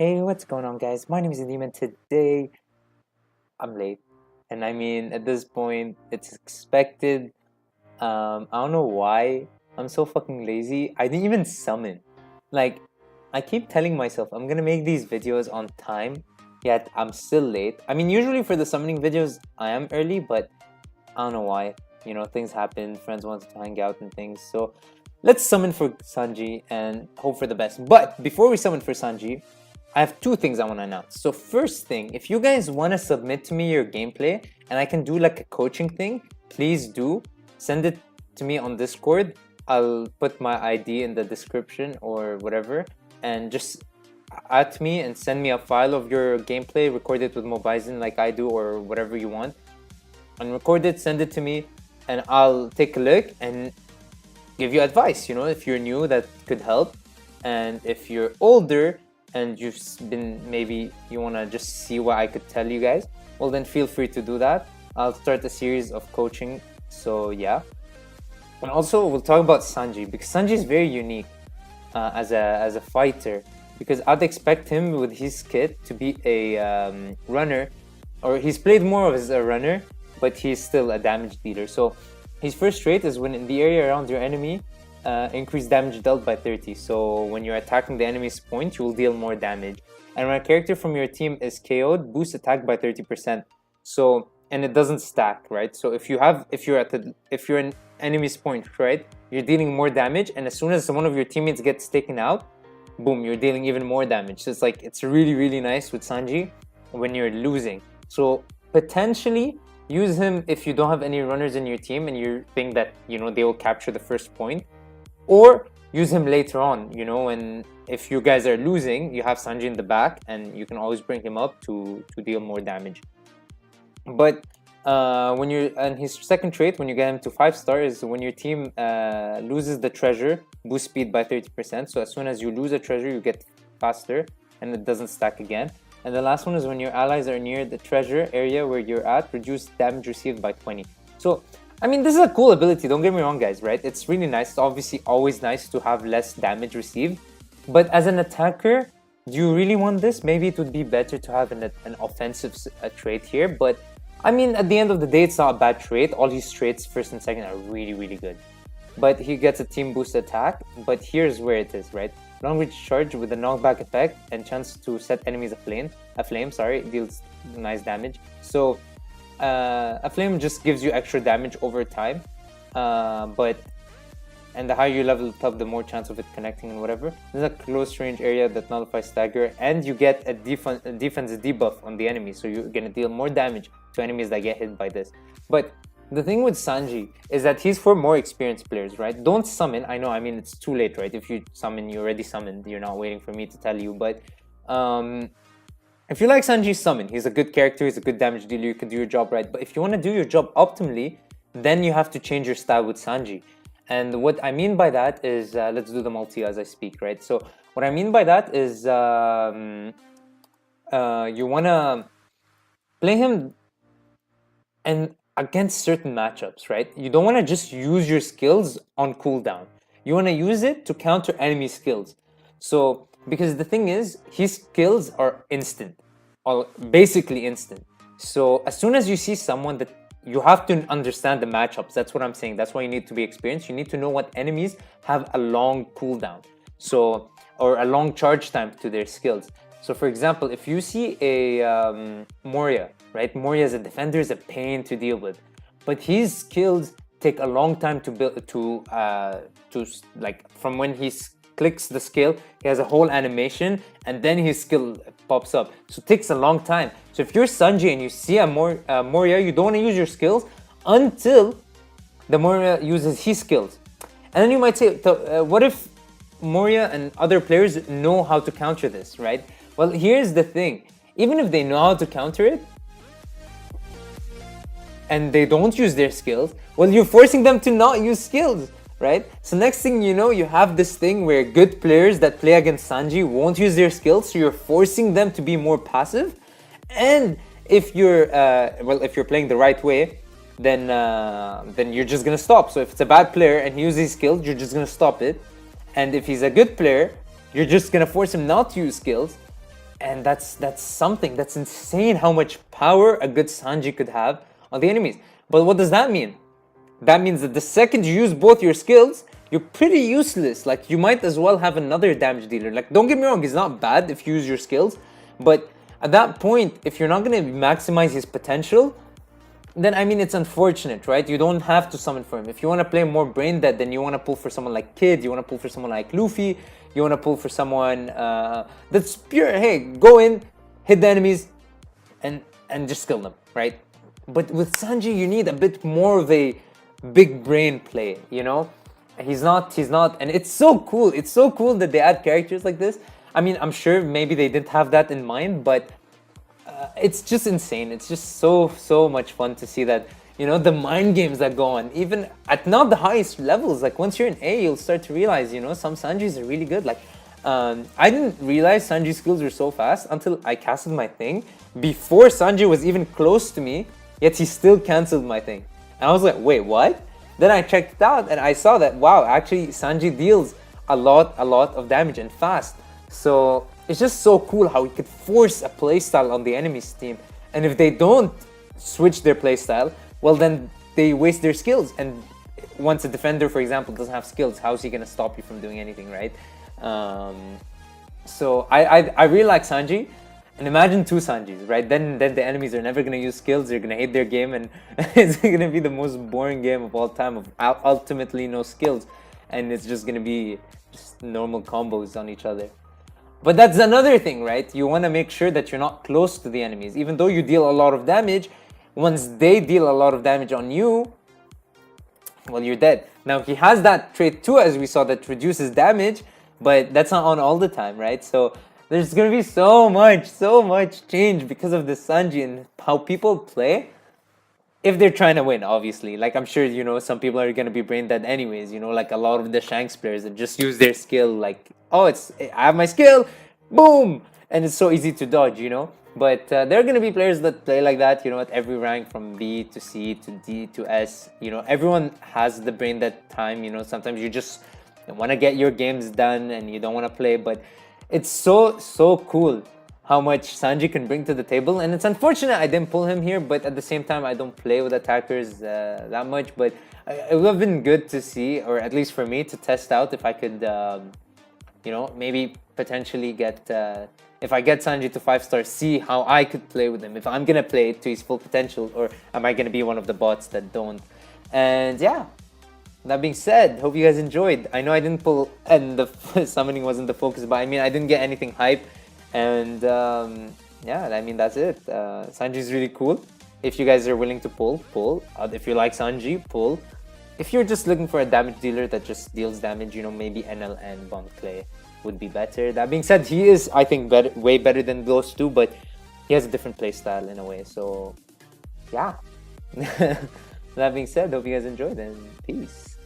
Hey, what's going on, guys? My name is Nadeem, and today I'm late. And I mean, at this point, it's expected. I don't know why I'm so fucking lazy. I didn't even summon. Like, I keep telling myself I'm gonna make these videos on time, yet I'm still late. I mean, usually for the summoning videos, I am early, but I don't know why. You know, things happen, friends want to hang out and things. So let's summon for Sanji and hope for the best. But before we summon for Sanji, I have two things I want to announce. So first thing, if you guys want to submit to me your gameplay and I can do like a coaching thing, please do. Send it to me on Discord. I'll put my ID in the description or whatever, and just at me and send me a file of your gameplay, record it with Mobizen like I do or whatever you want, and record it, send it to me, and I'll take a look and give you advice. You know, if you're new, that could help, and if you're older and you've been, maybe you want to just see what I could tell you guys, well then feel free to do that. I'll start a series of coaching. So yeah, and also we'll talk about Sanji, because Sanji is very unique as a fighter, because I'd expect him with his kit to be a runner, or he's played more of as a runner, but he's still a damage dealer. So his first trait is when in the area around your enemy, increase damage dealt by 30. So when you're attacking the enemy's point, you will deal more damage. And when a character from your team is KO'd, boost attack by 30%. So, and it doesn't stack, right? So if you're an enemy's point, right, you're dealing more damage, and as soon as one of your teammates gets taken out, boom, you're dealing even more damage. So it's like, it's really, really nice with Sanji when you're losing. So potentially use him if you don't have any runners in your team and you think that, you know, they will capture the first point, or use him later on, you know, and if you guys are losing, you have Sanji in the back and you can always bring him up to deal more damage. But when you're, and his second trait, when you get him to 5-star, is when your team loses the treasure, boost speed by 30%. So as soon as you lose a treasure, you get faster and it doesn't stack again. And the last one is when your allies are near the treasure area where you're at, reduce damage received by 20. So I mean, this is a cool ability, don't get me wrong, guys, right? It's really nice. It's obviously always nice to have less damage received. But as an attacker, do you really want this? Maybe it would be better to have an offensive trait here. But I mean, at the end of the day, it's not a bad trait. All his traits, first and second, are really, really good. But he gets a team boost attack. But here's where it is, right? Long range charge with a knockback effect and chance to set enemies aflame. Deals nice damage. So a flame just gives you extra damage over time, and the higher you level up, the more chance of it connecting and whatever. There's a close range area that nullifies stagger, and you get a defense debuff on the enemy, so you're gonna deal more damage to enemies that get hit by this. But the thing with Sanji is that he's for more experienced players, right? Don't summon. I know, I mean, it's too late, right? If you summon, you already summoned. You're not waiting for me to tell you, but if you like Sanji, summon. He's a good character, he's a good damage dealer, you can do your job right. But if you want to do your job optimally, then you have to change your style with Sanji. And what I mean by that is, let's do the multi as I speak, right? So what I mean by that is you want to play him and against certain matchups, right? You don't want to just use your skills on cooldown. You want to use it to counter enemy skills. So, because the thing is, his skills are instant, or basically instant. So as soon as you see someone, that you have to understand the matchups. That's what I'm saying. That's why you need to be experienced. You need to know what enemies have a long cooldown, so, or a long charge time to their skills. So for example, if you see a Moria, right? Moria as a defender is a pain to deal with, but his skills take a long time to build, to like, from when he's clicks the skill, he has a whole animation, and then his skill pops up. So it takes a long time. So if you're Sanji and you see a Moria, you don't want to use your skills until the Moria uses his skills. And then you might say, what if Moria and other players know how to counter this, right? Well, here's the thing. Even if they know how to counter it, and they don't use their skills, well, you're forcing them to not use skills, right? So next thing you know, you have this thing where good players that play against Sanji won't use their skills, so you're forcing them to be more passive. And if you're if you're playing the right way, then you're just gonna stop. So if it's a bad player and he uses his skills, you're just gonna stop it. And if he's a good player, you're just gonna force him not to use skills. And that's something. That's insane how much power a good Sanji could have on the enemies. But what does that mean? That means that the second you use both your skills, you're pretty useless. Like, you might as well have another damage dealer. Like, don't get me wrong, it's not bad if you use your skills, but at that point, if you're not gonna maximize his potential, then I mean it's unfortunate, right? You don't have to summon for him. If you want to play more brain dead, then you want to pull for someone like Kid, you want to pull for someone like Luffy, you want to pull for someone that's pure. Hey, go in, hit the enemies, and just kill them, right? But with Sanji, you need a bit more of a big brain play, you know? He's not, and it's so cool. It's so cool that they add characters like this. I mean, I'm sure maybe they didn't have that in mind, but it's just insane. It's just so much fun to see that, you know, the mind games that go on, even at not the highest levels. Like, once you're in A, you'll start to realize, you know, some Sanjis are really good. Like, I didn't realize Sanji's skills were so fast until I casted my thing before Sanji was even close to me, yet he still cancelled my thing. And I was like, wait, what? Then I checked it out and I saw that, wow, actually Sanji deals a lot of damage and fast. So it's just so cool how he could force a playstyle on the enemy's team. And if they don't switch their playstyle, well, then they waste their skills. And once a defender, for example, doesn't have skills, how is he going to stop you from doing anything, right? So I really like Sanji. And imagine two Sanjis, right? Then the enemies are never going to use skills. They're going to hate their game. And it's going to be the most boring game of all time of ultimately no skills. And it's just going to be just normal combos on each other. But that's another thing, right? You want to make sure that you're not close to the enemies. Even though you deal a lot of damage, once they deal a lot of damage on you, well, you're dead. Now, he has that trait too, as we saw, that reduces damage, but that's not on all the time, right? So there's going to be so much change because of the Sanji and how people play. If they're trying to win, obviously. Like, I'm sure, you know, some people are going to be brain dead anyways, you know, like a lot of the Shanks players that just use their skill, like, oh, I have my skill, boom, and it's so easy to dodge, you know. But there are going to be players that play like that, you know, at every rank from B to C to D to S. You know, everyone has the brain dead time, you know. Sometimes you just want to get your games done and you don't want to play, but it's so cool how much Sanji can bring to the table. And it's unfortunate I didn't pull him here, but at the same time, I don't play with attackers that much. But it would have been good to see, or at least for me, to test out if I could, you know, maybe potentially get, if I get Sanji to 5-star, see how I could play with him. If I'm going to play it to his full potential, or am I going to be one of the bots that don't? And yeah. That being said, hope you guys enjoyed. I know I didn't pull, and the summoning wasn't the focus, but I mean, I didn't get anything hype. And yeah, I mean, that's it. Sanji is really cool. If you guys are willing to pull. If you like Sanji, pull. If you're just looking for a damage dealer that just deals damage, you know, maybe NL and Bon Clay would be better. That being said, he is, I think, way better than those two, but he has a different playstyle in a way. So, yeah. That being said, hope you guys enjoyed, and peace.